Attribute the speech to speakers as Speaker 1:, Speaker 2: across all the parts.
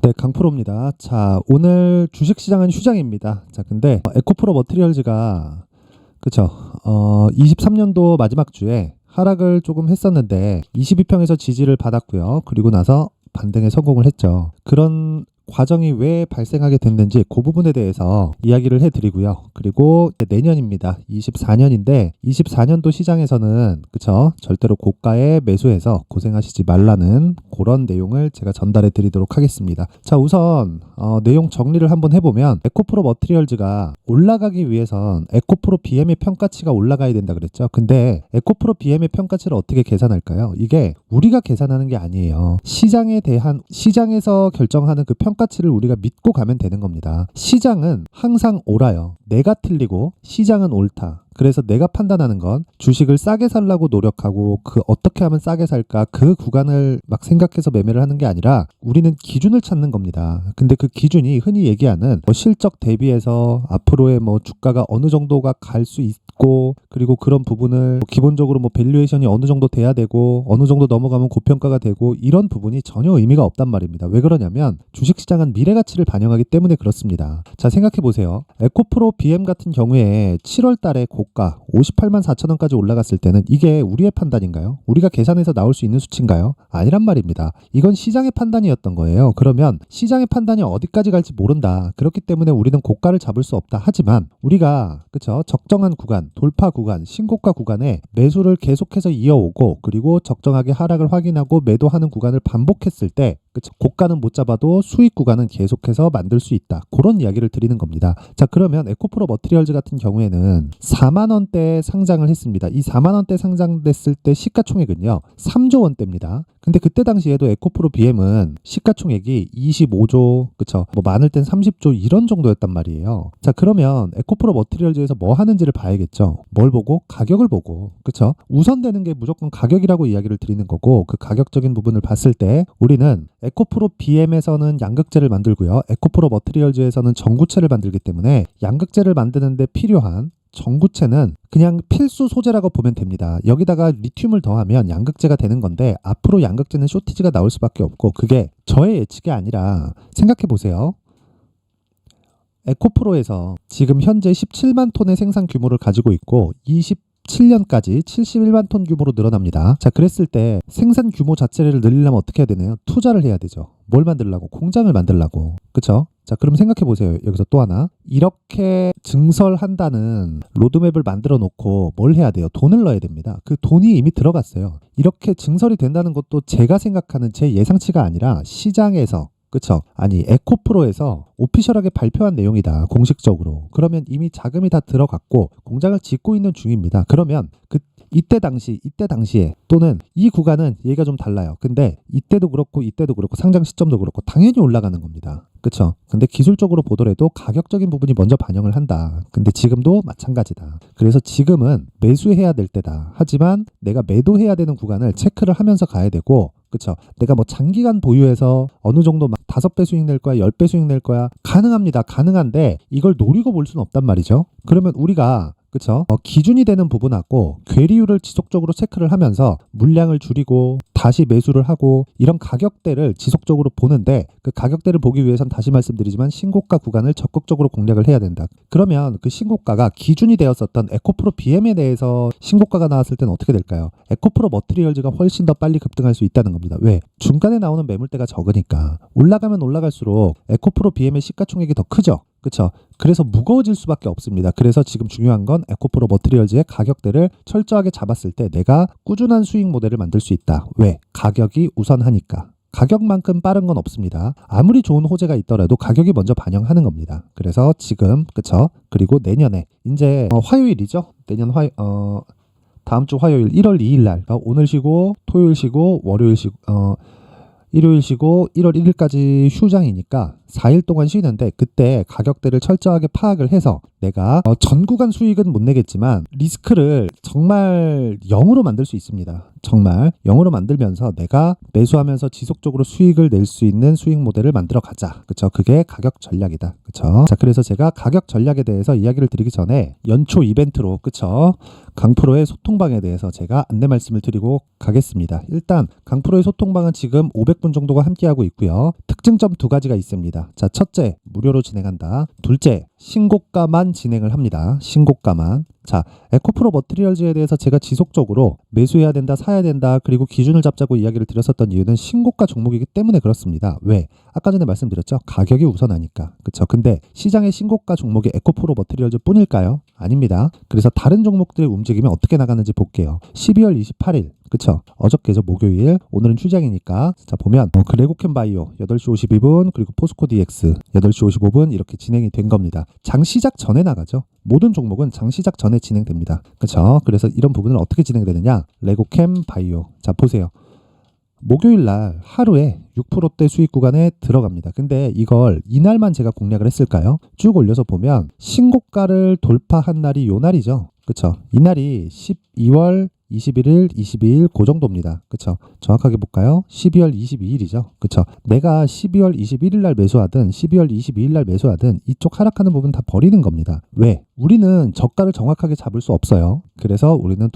Speaker 1: 네, 강프로입니다. 자, 오늘 주식시장은 휴장입니다. 자, 근데 에코프로 머티리얼즈가 그쵸? 23년도 마지막 주에 하락을 조금 했었는데 22평에서 지지를 받았고요. 그리고 나서 반등에 성공을 했죠. 그런 과정이 왜 발생하게 됐는지 그 부분에 대해서 이야기를 해드리고요. 그리고 내년입니다. 24년인데 24년도 시장에서는 그쵸? 절대로 고가에 매수해서 고생하시지 말라는 그런 내용을 제가 전달해 드리도록 하겠습니다. 자, 우선 내용 정리를 한번 해보면 에코프로 머티리얼즈가 올라가기 위해선 에코프로 BM의 평가치가 올라가야 된다 그랬죠. 근데 에코프로 BM의 평가치를 어떻게 계산할까요? 이게 우리가 계산하는 게 아니에요. 시장에서 결정하는 그 평가치를 우리가 믿고 가면 되는 겁니다. 시장은 항상 옳아요. 내가 틀리고 시장은 옳다. 그래서 내가 판단하는 건 주식을 싸게 살라고 노력하고 어떻게 하면 싸게 살까 그 구간을 막 생각해서 매매를 하는 게 아니라 우리는 기준을 찾는 겁니다. 근데 그 기준이 흔히 얘기하는 실적 대비해서 앞으로의 주가가 어느 정도가 갈 수 있고 그리고 그런 부분을 기본적으로 밸류에이션이 어느 정도 돼야 되고 어느 정도 넘어가면 고평가가 되고 이런 부분이 전혀 의미가 없단 말입니다. 왜 그러냐면 주식시장은 미래 가치를 반영하기 때문에 그렇습니다. 자, 생각해 보세요. 에코프로 BM 같은 경우에 7월 달에 고가 58만 4천 원까지 올라갔을 때는 이게 우리의 판단인가요? 우리가 계산해서 나올 수 있는 수치인가요? 아니란 말입니다. 이건 시장의 판단이었던 거예요. 그러면 시장의 판단이 어디까지 갈지 모른다. 그렇기 때문에 우리는 고가를 잡을 수 없다. 하지만 우리가 그쵸? 적정한 구간, 돌파 구간, 신고가 구간에 매수를 계속해서 이어오고 그리고 적정하게 하락을 확인하고 매도하는 구간을 반복했을 때 그쵸? 고가는 못 잡아도 수익 구간은 계속해서 만들 수 있다. 그런 이야기를 드리는 겁니다. 자, 그러면 에코프로 머티리얼즈 같은 경우에는 4만 원대에 상장을 했습니다. 이 4만 원대 상장됐을 때 시가총액은요 3조 원대입니다. 근데 그때 당시에도 에코프로 BM은 시가총액이 25조 그쵸? 많을 땐 30조 이런 정도였단 말이에요. 자, 그러면 에코프로 머티리얼즈에서 뭐 하는지를 봐야겠죠. 뭘 보고? 가격을 보고 그쵸? 우선되는 게 무조건 가격이라고 이야기를 드리는 거고 그 가격적인 부분을 봤을 때 우리는 에코프로 BM에서는 양극재를 만들고요. 에코프로 머티리얼즈에서는 전구체를 만들기 때문에 양극재를 만드는데 필요한 전구체는 그냥 필수 소재라고 보면 됩니다. 여기다가 리튬을 더하면 양극재가 되는 건데 앞으로 양극재는 쇼티지가 나올 수밖에 없고 그게 저의 예측이 아니라 생각해 보세요. 에코프로에서 지금 현재 17만 톤의 생산 규모를 가지고 있고 27년까지 71만 톤 규모로 늘어납니다. 자, 그랬을 때 생산 규모 자체를 늘리려면 어떻게 해야 되나요? 투자를 해야 되죠. 뭘 만들려고? 공장을 만들려고. 그쵸? 자, 그럼 생각해 보세요. 여기서 또 하나. 이렇게 증설한다는 로드맵을 만들어 놓고 뭘 해야 돼요? 돈을 넣어야 됩니다. 그 돈이 이미 들어갔어요. 이렇게 증설이 된다는 것도 제가 생각하는 제 예상치가 아니라 시장에서 그쵸? 아니 에코프로에서 오피셜하게 발표한 내용이다. 공식적으로. 그러면 이미 자금이 다 들어갔고 공장을 짓고 있는 중입니다. 그러면 이때 당시에 또는 이 구간은 얘기가 좀 달라요. 근데 이때도 그렇고 상장 시점도 그렇고 당연히 올라가는 겁니다. 그쵸? 근데 기술적으로 보더라도 가격적인 부분이 먼저 반영을 한다. 근데 지금도 마찬가지다. 그래서 지금은 매수해야 될 때다. 하지만 내가 매도해야 되는 구간을 체크를 하면서 가야 되고 그쵸? 내가 장기간 보유해서 어느 정도 5배 수익 낼 거야, 10배 수익 낼 거야. 가능합니다. 가능한데 이걸 노리고 볼 수는 없단 말이죠. 그러면 우리가 그쵸? 기준이 되는 부분하고 괴리율을 지속적으로 체크를 하면서 물량을 줄이고 다시 매수를 하고 이런 가격대를 지속적으로 보는데 그 가격대를 보기 위해선 다시 말씀드리지만 신고가 구간을 적극적으로 공략을 해야 된다. 그러면 그 신고가가 기준이 되었었던 에코프로 BM에 대해서 신고가가 나왔을 때는 어떻게 될까요? 에코프로 머티리얼즈가 훨씬 더 빨리 급등할 수 있다는 겁니다. 왜? 중간에 나오는 매물대가 적으니까 올라가면 올라갈수록 에코프로 BM의 시가총액이 더 크죠. 그쵸? 그래서 무거워질 수밖에 없습니다. 그래서 지금 중요한 건 에코프로 머티리얼즈의 가격대를 철저하게 잡았을 때 내가 꾸준한 수익 모델을 만들 수 있다. 왜? 가격이 우선하니까. 가격만큼 빠른 건 없습니다. 아무리 좋은 호재가 있더라도 가격이 먼저 반영하는 겁니다. 그래서 지금 그쵸? 그리고 내년에 이제 화요일이죠. 다음 주 화요일 1월 2일 날 오늘 쉬고 토요일 쉬고 월요일 쉬고 일요일 쉬고 1월 1일까지 휴장이니까 4일 동안 쉬는데 그때 가격대를 철저하게 파악을 해서 내가 전 구간 수익은 못 내겠지만 리스크를 정말 0으로 만들 수 있습니다. 정말 0으로 만들면서 내가 매수하면서 지속적으로 수익을 낼 수 있는 수익 모델을 만들어 가자. 그쵸? 그게 가격 전략이다. 그쵸? 자, 그래서 제가 가격 전략에 대해서 이야기를 드리기 전에 연초 이벤트로, 그쵸? 강프로의 소통방에 대해서 제가 안내 말씀을 드리고 가겠습니다. 일단 강프로의 소통방은 지금 500분 정도가 함께하고 있고요. 특징점 두 가지가 있습니다. 자, 첫째, 무료로 진행한다. 둘째, 신고가만 진행을 합니다. 신고가만. 자, 에코프로 머티리얼즈에 대해서 제가 지속적으로 매수해야 된다, 사야 된다, 그리고 기준을 잡자고 이야기를 드렸었던 이유는 신고가 종목이기 때문에 그렇습니다. 왜? 아까 전에 말씀드렸죠. 가격이 우선하니까. 그쵸? 근데 시장의 신고가 종목이 에코프로 머티리얼즈 뿐일까요? 아닙니다. 그래서 다른 종목들의 움직임이 어떻게 나가는지 볼게요. 12월 28일. 그쵸? 어저께죠. 목요일. 오늘은 휴장이니까. 자, 보면 그레고캠 바이오 8시 52분, 그리고 포스코 DX 8시 55분 이렇게 진행이 된 겁니다. 장 시작 전에 나가죠. 모든 종목은 장 시작 전에 진행됩니다. 그쵸? 그래서 이런 부분은 어떻게 진행되느냐? 레고캠 바이오. 자, 보세요. 목요일 날 하루에 6%대 수익 구간에 들어갑니다. 근데 이걸 이날만 제가 공략을 했을까요? 쭉 올려서 보면 신고가를 돌파한 날이 요 날이죠. 그쵸? 이날이 12월 21일, 22일 그 정도입니다. 그쵸? 정확하게 볼까요? 12월 22일이죠. 그쵸? 내가 12월 21일 날 매수하든 12월 22일 날 매수하든 이쪽 하락하는 부분 다 버리는 겁니다. 왜? 우리는 저가를 정확하게 잡을 수 없어요. 그래서 우리는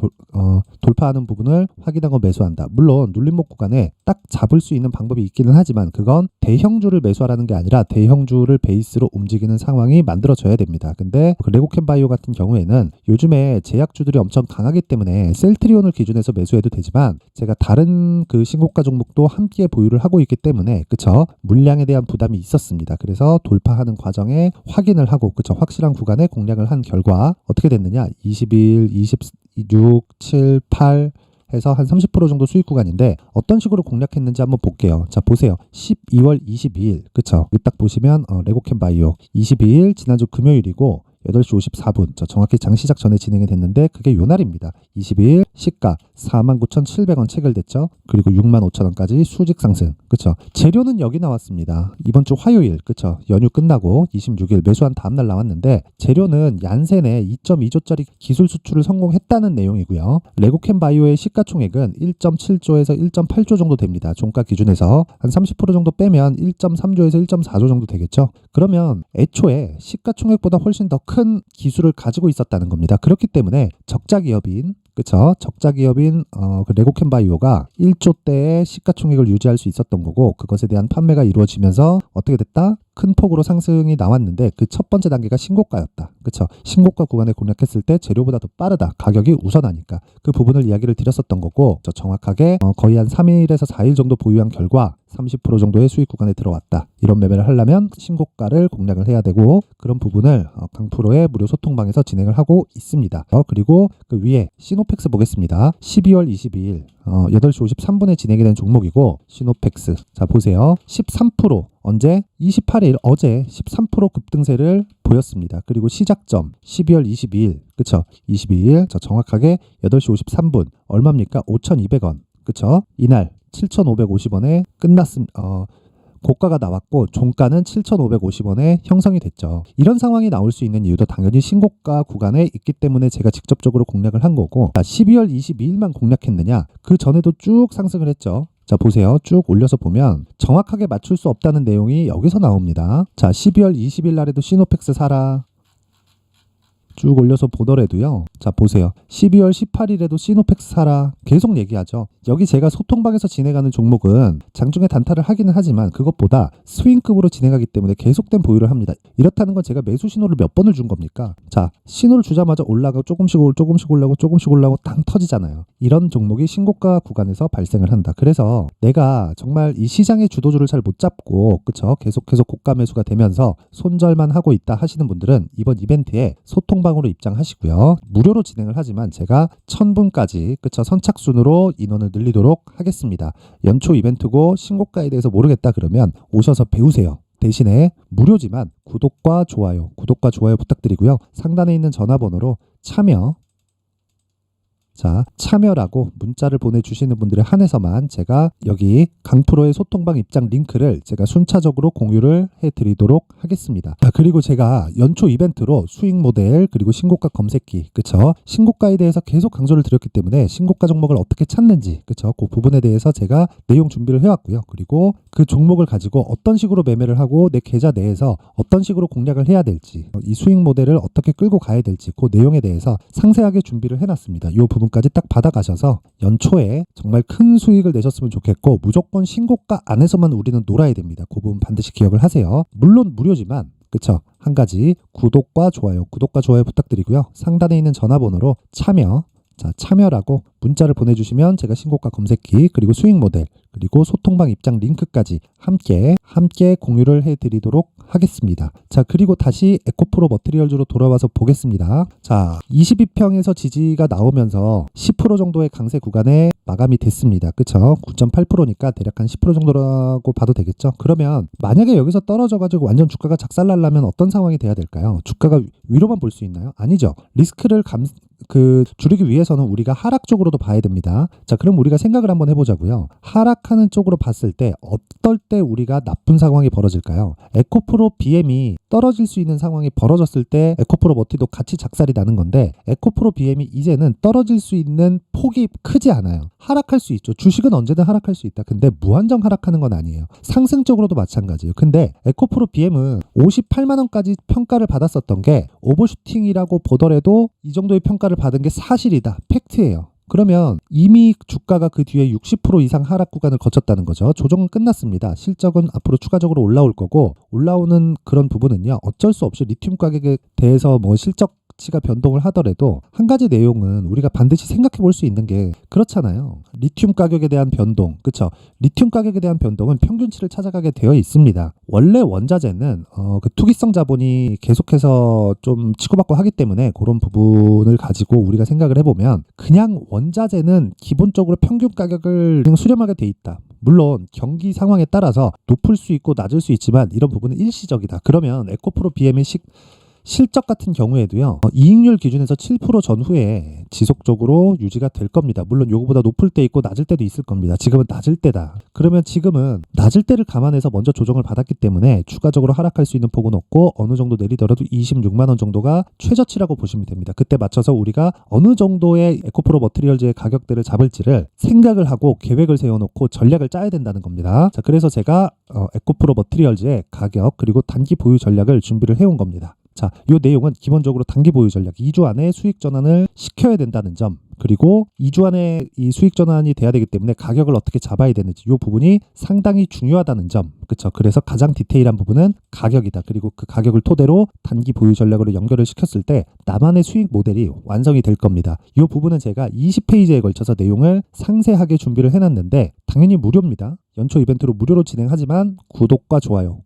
Speaker 1: 돌파하는 부분을 확인하고 매수한다. 물론 눌림목 구간에 딱 잡을 수 있는 방법이 있기는 하지만 그건 대형주를 매수하라는 게 아니라 대형주를 베이스로 움직이는 상황이 만들어져야 됩니다. 근데 그 레고캠 바이오 같은 경우에는 요즘에 제약주들이 엄청 강하기 때문에 셀트리온을 기준해서 매수해도 되지만 제가 다른 그 신고가 종목도 함께 보유를 하고 있기 때문에 그쵸? 물량에 대한 부담이 있었습니다. 그래서 돌파하는 과정에 확인을 하고 그쵸? 확실한 구간에 공략을 한 결과 어떻게 됐느냐? 22일, 26, 7, 8 해서 한 30% 정도 수익 구간인데 어떤 식으로 공략했는지 한번 볼게요. 자, 보세요. 12월 22일. 그쵸? 여기 딱 보시면 레고캠 바이오 22일 지난주 금요일이고 8시 54분. 저 정확히 장 시작 전에 진행이 됐는데 그게 요 날입니다. 22일 시가 49,700원 체결됐죠. 그리고 65,000원까지 수직 상승. 그쵸? 재료는 여기 나왔습니다. 이번 주 화요일. 그쵸? 연휴 끝나고 26일 매수한 다음날 나왔는데 재료는 얀센의 2.2조짜리 기술 수출을 성공했다는 내용이고요. 레고캠 바이오의 시가총액은 1.7조에서 1.8조 정도 됩니다. 종가 기준에서 한 30% 정도 빼면 1.3조에서 1.4조 정도 되겠죠. 그러면 애초에 시가총액보다 훨씬 더 큰 기술을 가지고 있었다는 겁니다. 그렇기 때문에 적자 기업인 그쵸? 적자 기업인 그 레고캠 바이오가 1조대의 시가총액을 유지할 수 있었던 거고 그것에 대한 판매가 이루어지면서 어떻게 됐다? 큰 폭으로 상승이 나왔는데 그 첫 번째 단계가 신고가였다. 그쵸? 신고가 구간에 공략했을 때 재료보다 더 빠르다. 가격이 우선하니까. 그 부분을 이야기를 드렸었던 거고 정확하게 거의 한 3일에서 4일 정도 보유한 결과 30% 정도의 수익 구간에 들어왔다. 이런 매매를 하려면 신고가를 공략을 해야 되고 그런 부분을 강프로의 무료 소통방에서 진행을 하고 있습니다. 그리고 그 위에 시노펙스 보겠습니다. 12월 22일 8시 53분에 진행이 된 종목이고 시노펙스 자 보세요. 13% 언제? 28일 어제 13% 급등세를 보였습니다. 그리고 시작점 12월 22일 그쵸? 22일 자 정확하게 8시 53분 얼마입니까? 5,200원 그쵸? 이날 7,550원에 끝났습니다. 고가가 나왔고 종가는 7,550원에 형성이 됐죠. 이런 상황이 나올 수 있는 이유도 당연히 신고가 구간에 있기 때문에 제가 직접적으로 공략을 한 거고 12월 22일만 공략했느냐? 그 전에도 쭉 상승을 했죠. 자 보세요. 쭉 올려서 보면 정확하게 맞출 수 없다는 내용이 여기서 나옵니다. 자 12월 20일 날에도 시노펙스 사라. 쭉 올려서 보더라도요. 자 보세요. 12월 18일에도 시노펙스 사라 계속 얘기하죠. 여기 제가 소통방에서 진행하는 종목은 장중에 단타를 하기는 하지만 그것보다 스윙급으로 진행하기 때문에 계속된 보유를 합니다. 이렇다는 건 제가 매수 신호를 몇 번을 준 겁니까? 자 신호를 주자마자 올라가고 조금씩 올라가고 땅 터지잖아요. 이런 종목이 신고가 구간에서 발생을 한다. 그래서 내가 정말 이 시장의 주도주를 잘 못 잡고 그쵸? 계속해서 고가 매수가 되면서 손절만 하고 있다 하시는 분들은 이번 이벤트에 소통방으로 입장하시고요. 무료로 진행을 하지만 제가 1000분까지 그쵸? 선착순으로 인원을 늘리도록 하겠습니다. 연초 이벤트고 신고가에 대해서 모르겠다 그러면 오셔서 배우세요. 대신에 무료지만 구독과 좋아요 부탁드리고요. 상단에 있는 전화번호로 참여 자, 참여라고 문자를 보내주시는 분들에 한해서만 제가 여기 강프로의 소통방 입장 링크를 제가 순차적으로 공유를 해드리도록 하겠습니다. 자, 그리고 제가 연초 이벤트로 수익 모델 그리고 신고가 검색기, 그쵸? 신고가에 대해서 계속 강조를 드렸기 때문에 신고가 종목을 어떻게 찾는지, 그쵸? 그 부분에 대해서 제가 내용 준비를 해왔고요. 그리고 그 종목을 가지고 어떤 식으로 매매를 하고 내 계좌 내에서 어떤 식으로 공략을 해야 될지, 이 수익 모델을 어떻게 끌고 가야 될지 그 내용에 대해서 상세하게 준비를 해놨습니다. 이 부분까지 딱 받아가셔서 연초에 정말 큰 수익을 내셨으면 좋겠고, 무조건 신고가 안에서만 우리는 놀아야 됩니다. 그 부분 반드시 기억을 하세요. 물론 무료지만, 그쵸? 한 가지 구독과 좋아요 부탁드리고요. 상단에 있는 전화번호로 참여라고 문자를 보내주시면 제가 신고가 검색기 그리고 수익 모델 그리고 소통방 입장 링크까지 함께 공유를 해드리도록 하겠습니다. 자, 그리고 다시 에코프로 머티리얼즈로 돌아와서 보겠습니다. 자, 22평에서 지지가 나오면서 10% 정도의 강세 구간에 마감이 됐습니다. 그쵸? 9.8%니까 대략 한 10% 정도라고 봐도 되겠죠? 그러면 만약에 여기서 떨어져가지고 완전 주가가 작살나려면 어떤 상황이 돼야 될까요? 주가가 위로만 볼 수 있나요? 아니죠. 리스크를 줄이기 위해서는 우리가 하락 쪽으로도 봐야 됩니다. 자, 그럼 우리가 생각을 한번 해보자고요. 하락하는 쪽으로 봤을 때 어떨 때 우리가 나쁜 상황이 벌어질까요? 에코프로 BM이 떨어질 수 있는 상황이 벌어졌을 때 에코프로 머티도 같이 작살이 나는 건데, 에코프로 BM이 이제는 떨어질 수 있는 폭이 크지 않아요. 하락할 수 있죠. 주식은 언제든 하락할 수 있다. 근데 무한정 하락하는 건 아니에요. 상승적으로도 마찬가지예요. 근데 에코프로 BM은 58만 원까지 평가를 받았었던 게 오버슈팅이라고 보더라도 이 정도의 평가를 받은 게 사실이다. 팩트예요. 그러면 이미 주가가 그 뒤에 60% 이상 하락 구간을 거쳤다는 거죠. 조정은 끝났습니다. 실적은 앞으로 추가적으로 올라올 거고, 올라오는 그런 부분은요, 어쩔 수 없이 리튬 가격에 대해서 뭐 실적치가 변동을 하더라도 한 가지 내용은 우리가 반드시 생각해 볼 수 있는 게, 그렇잖아요. 리튬 가격에 대한 변동, 그쵸? 리튬 가격에 대한 변동은 평균치를 찾아가게 되어 있습니다. 원래 원자재는 그 투기성 자본이 계속해서 좀 치고받고 하기 때문에 그런 부분을 가지고 우리가 생각을 해보면, 그냥 원자재는 기본적으로 평균 가격을 그냥 수렴하게 돼 있다. 물론 경기 상황에 따라서 높을 수 있고 낮을 수 있지만 이런 부분은 일시적이다. 그러면 에코프로 BM의 실적 같은 경우에도요, 이익률 기준에서 7% 전후에 지속적으로 유지가 될 겁니다. 물론 요거보다 높을 때 있고 낮을 때도 있을 겁니다. 지금은 낮을 때다. 그러면 지금은 낮을 때를 감안해서 먼저 조정을 받았기 때문에 추가적으로 하락할 수 있는 폭은 없고, 어느 정도 내리더라도 26만 원 정도가 최저치라고 보시면 됩니다. 그때 맞춰서 우리가 어느 정도의 에코프로 머티리얼즈의 가격대를 잡을지를 생각을 하고 계획을 세워놓고 전략을 짜야 된다는 겁니다. 자, 그래서 제가 에코프로 머티리얼즈의 가격 그리고 단기 보유 전략을 준비를 해온 겁니다. 자, 이 내용은 기본적으로 단기 보유 전략 2주 안에 수익 전환을 시켜야 된다는 점, 그리고 2주 안에 이 수익 전환이 돼야 되기 때문에 가격을 어떻게 잡아야 되는지 이 부분이 상당히 중요하다는 점, 그쵸? 그래서 가장 디테일한 부분은 가격이다. 그리고 그 가격을 토대로 단기 보유 전략으로 연결을 시켰을 때 나만의 수익 모델이 완성이 될 겁니다. 이 부분은 제가 20페이지에 걸쳐서 내용을 상세하게 준비를 해놨는데, 당연히 무료입니다. 연초 이벤트로 무료로 진행하지만 구독과 좋아요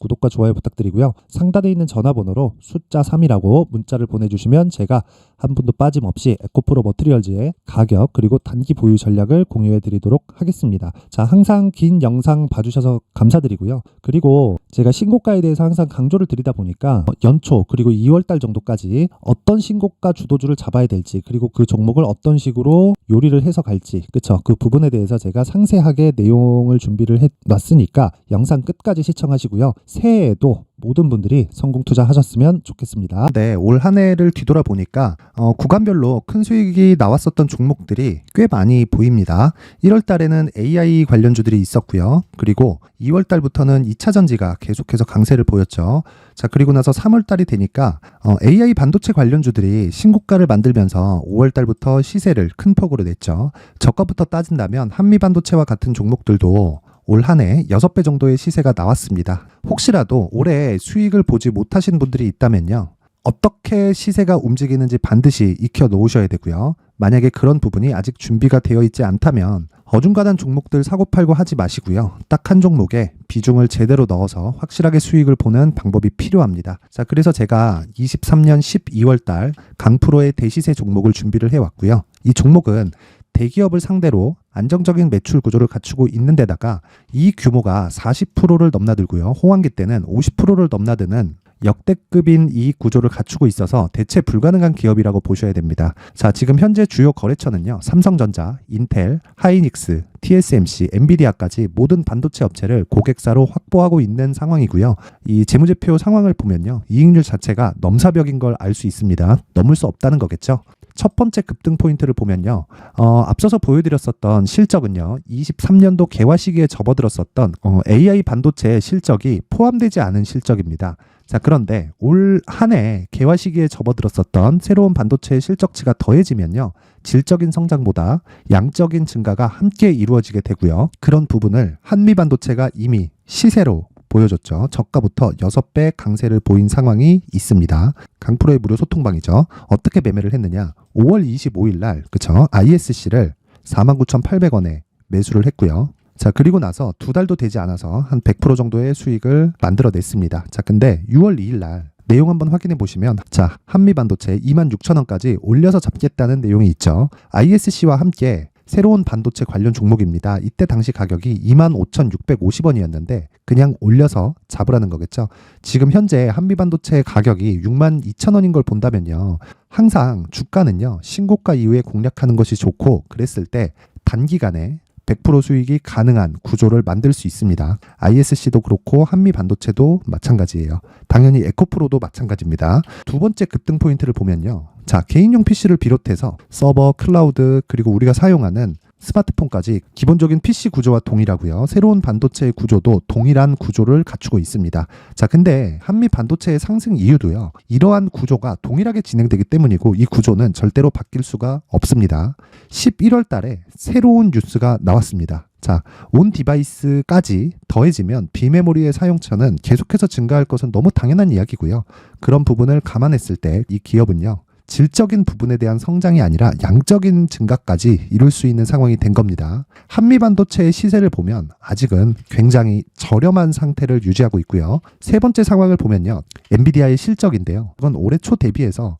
Speaker 1: 부탁드리고요. 상단에 있는 전화번호로 숫자 3이라고 문자를 보내주시면 제가 한 분도 빠짐없이 에코프로 머티리얼즈의 가격 그리고 단기 보유 전략을 공유해 드리도록 하겠습니다. 자, 항상 긴 영상 봐주셔서 감사드리고요. 그리고 제가 신고가에 대해서 항상 강조를 드리다 보니까 연초 그리고 2월달 정도까지 어떤 신고가 주도주를 잡아야 될지, 그리고 그 종목을 어떤 식으로 요리를 해서 갈지, 그쵸? 그 부분에 대해서 제가 상세하게 내용을 준비를 해놨으니까 영상 끝까지 시청하시고요. 새해에도 모든 분들이 성공 투자하셨으면 좋겠습니다. 네, 올 한 해를 뒤돌아보니까 구간별로 큰 수익이 나왔었던 종목들이 꽤 많이 보입니다. 1월 달에는 AI 관련주들이 있었고요. 그리고 2월 달부터는 2차 전지가 계속해서 강세를 보였죠. 자, 그리고 나서 3월 달이 되니까 AI 반도체 관련주들이 신고가를 만들면서 5월 달부터 시세를 큰 폭으로 냈죠. 저가부터 따진다면 한미 반도체와 같은 종목들도 올 한 해 6배 정도의 시세가 나왔습니다. 혹시라도 올해 수익을 보지 못하신 분들이 있다면요, 어떻게 시세가 움직이는지 반드시 익혀 놓으셔야 되고요. 만약에 그런 부분이 아직 준비가 되어 있지 않다면 어중간한 종목들 사고팔고 하지 마시고요. 딱 한 종목에 비중을 제대로 넣어서 확실하게 수익을 보는 방법이 필요합니다. 자, 그래서 제가 23년 12월 달 강프로의 대시세 종목을 준비를 해왔고요. 이 종목은 대기업을 상대로 안정적인 매출 구조를 갖추고 있는 데다가 이 규모가 40%를 넘나들고요. 호황기 때는 50%를 넘나드는 역대급인 이익 구조를 갖추고 있어서 대체 불가능한 기업이라고 보셔야 됩니다. 자, 지금 현재 주요 거래처는요. 삼성전자, 인텔, 하이닉스, TSMC, 엔비디아까지 모든 반도체 업체를 고객사로 확보하고 있는 상황이고요. 이 재무제표 상황을 보면요. 이익률 자체가 넘사벽인 걸 알 수 있습니다. 넘을 수 없다는 거겠죠. 첫 번째 급등 포인트를 보면요. 앞서서 보여드렸었던 실적은요. 23년도 개화 시기에 접어들었었던 AI 반도체의 실적이 포함되지 않은 실적입니다. 자, 그런데 올 한 해 개화 시기에 접어들었었던 새로운 반도체의 실적치가 더해지면요. 질적인 성장보다 양적인 증가가 함께 이루어지게 되고요. 그런 부분을 한미반도체가 이미 시세로 보여줬죠. 저가부터 6배 강세를 보인 상황이 있습니다. 강프로의 무료 소통방이죠. 어떻게 매매를 했느냐. 5월 25일 날 그쵸? ISC를 49,800원에 매수를 했고요. 자, 그리고 나서 2달도 되지 않아서 한 100% 정도의 수익을 만들어냈습니다. 자, 근데 6월 2일 날 내용 한번 확인해 보시면 자, 한미반도체 26,000원까지 올려서 잡겠다는 내용이 있죠. ISC와 함께 새로운 반도체 관련 종목입니다. 이때 당시 가격이 25,650원이었는데 그냥 올려서 잡으라는 거겠죠. 지금 현재 한미반도체 가격이 62,000원인 걸 본다면요. 항상 주가는요. 신고가 이후에 공략하는 것이 좋고 그랬을 때 단기간에 100% 수익이 가능한 구조를 만들 수 있습니다. ISC도 그렇고 한미반도체도 마찬가지예요. 당연히 에코프로도 마찬가지입니다. 두 번째 급등 포인트를 보면요. 자, 개인용 PC를 비롯해서 서버, 클라우드, 그리고 우리가 사용하는 스마트폰까지 기본적인 PC 구조와 동일하고요. 새로운 반도체의 구조도 동일한 구조를 갖추고 있습니다. 자, 근데 한미 반도체의 상승 이유도요. 이러한 구조가 동일하게 진행되기 때문이고 이 구조는 절대로 바뀔 수가 없습니다. 11월 달에 새로운 뉴스가 나왔습니다. 자, 온 디바이스까지 더해지면 비메모리의 사용처는 계속해서 증가할 것은 너무 당연한 이야기고요. 그런 부분을 감안했을 때 이 기업은요. 질적인 부분에 대한 성장이 아니라 양적인 증가까지 이룰 수 있는 상황이 된 겁니다. 한미반도체의 시세를 보면 아직은 굉장히 저렴한 상태를 유지하고 있고요. 세 번째 상황을 보면요. 엔비디아의 실적인데요. 이건 올해 초 대비해서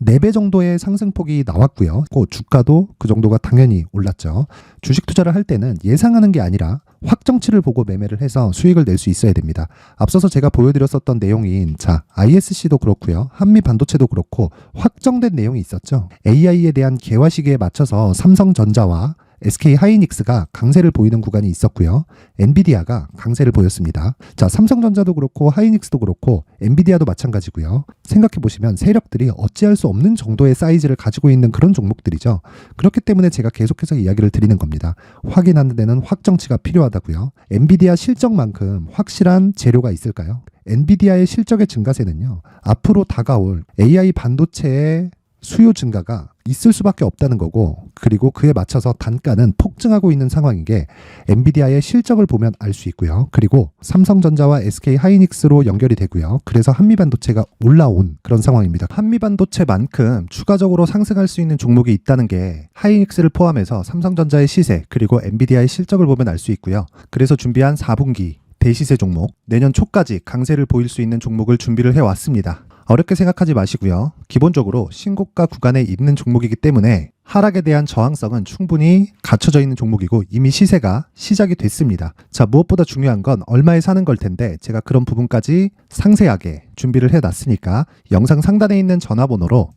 Speaker 1: 4배 정도의 상승폭이 나왔고요. 그 주가도 그 정도가 당연히 올랐죠. 주식 투자를 할 때는 예상하는 게 아니라 확정치를 보고 매매를 해서 수익을 낼 수 있어야 됩니다. 앞서서 제가 보여드렸었던 내용인 자, ISC도 그렇고요. 한미반도체도 그렇고 확정된 내용이 있었죠. AI에 대한 개화 시기에 맞춰서 삼성전자와 SK 하이닉스가 강세를 보이는 구간이 있었고요. 엔비디아가 강세를 보였습니다. 자, 삼성전자도 그렇고 하이닉스도 그렇고 엔비디아도 마찬가지고요. 생각해 보시면 세력들이 어찌할 수 없는 정도의 사이즈를 가지고 있는 그런 종목들이죠. 그렇기 때문에 제가 계속해서 이야기를 드리는 겁니다. 확인하는 데는 확정치가 필요하다고요. 엔비디아 실적만큼 확실한 재료가 있을까요? 엔비디아의 실적의 증가세는요. 앞으로 다가올 AI 반도체의 수요 증가가 있을 수밖에 없다는 거고 그리고 그에 맞춰서 단가는 폭증하고 있는 상황인 게 엔비디아의 실적을 보면 알 수 있고요. 그리고 삼성전자와 SK 하이닉스로 연결이 되고요. 그래서 한미반도체가 올라온 그런 상황입니다. 한미반도체만큼 추가적으로 상승할 수 있는 종목이 있다는 게 하이닉스를 포함해서 삼성전자의 시세 그리고 엔비디아의 실적을 보면 알 수 있고요. 그래서 준비한 4분기 대시세 종목 내년 초까지 강세를 보일 수 있는 종목을 준비를 해왔습니다. 어렵게 생각하지 마시고요. 기본적으로 신고가 구간에 있는 종목이기 때문에 하락에 대한 저항성은 충분히 갖춰져 있는 종목이고 이미 시세가 시작이 됐습니다. 자, 무엇보다 중요한 건 얼마에 사는 걸 텐데 제가 그런 부분까지 상세하게 준비를 해놨으니까 영상 상단에 있는 전화번호로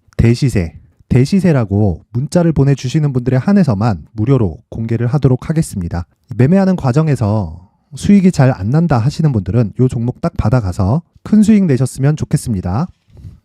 Speaker 1: 대시세라고 문자를 보내주시는 분들에 한해서만 무료로 공개를 하도록 하겠습니다. 매매하는 과정에서 수익이 잘 안 난다 하시는 분들은 이 종목 딱 받아가서 큰 수익 내셨으면 좋겠습니다.